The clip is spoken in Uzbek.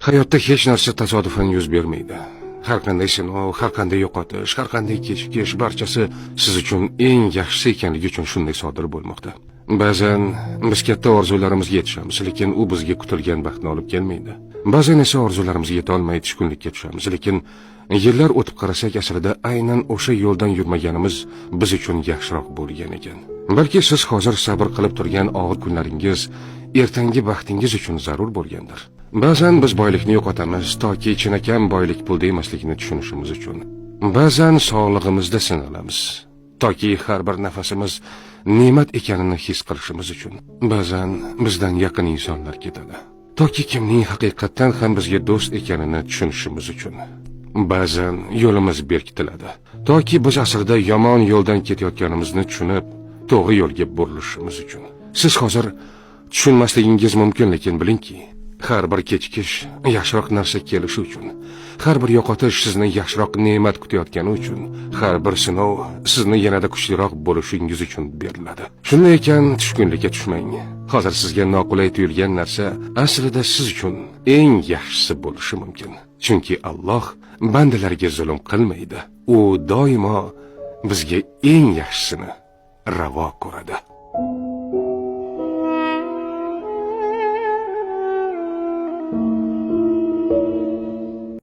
Hayotda hech narsa tasodifan yuz bermaydi. Har qanday sinov, har qanday yo'qotish, har qanday kechikish barchasi siz uchun eng yaxshisi ekanligi uchun shunday sodir bo'lmoqda. Ba'zan biz katta orzularimizga yetishamiz, lekin u bizga kutilgan baxtni olib kelmaydi. Ba'zan esa orzularimizga yeta olmay tushkunlikka tushamiz, lekin yillar o'tib qarasak, aslida aynan o'sha yo'ldan yurmaganimiz biz uchun yaxshiroq bo'lgan ekan. Balki siz hozir sabr qilib turgan og'ir kunlaringiz ertangi baxtingiz uchun zarur bo'lgandir. Ba'zan biz boylikni yo'qotamiz toki chinakam boylik pulda emasligini tushunishimiz uchun. Ba'zan sog'lig'imizda sinalamiz toki har bir nafasimiz ne'mat ekanini his qilishimiz uchun. Ba'zan bizdan yaqin insonlar ketadi toki kimning haqiqatan ham bizga do'st ekanini tushunishimiz uchun. Ba'zan yo'limiz berkitiladi toki biz aslida yomon yo'ldan ketayotganimizni tushunib, to'g'ri yo'lga burilishimiz uchun. Siz hozir tushunmasligingiz mumkin, lekin bilingki, har bir kechikish yaxshiroq narsa kelishi uchun, har bir yo'qotish sizni yaxshiroq ne'mat kutayotgani uchun, har bir sinov sizni yanada kuchliroq bo'lishingiz uchun beriladi. Shunday ekan, tushkunlikka tushmang. Hozir sizga noqulay tuyulgan narsa aslida siz uchun eng yaxshisi bo'lishi mumkin. Chunki Alloh bandalariga zulm qilmaydi. U doimo bizga eng yaxshisini ravo ko'radi.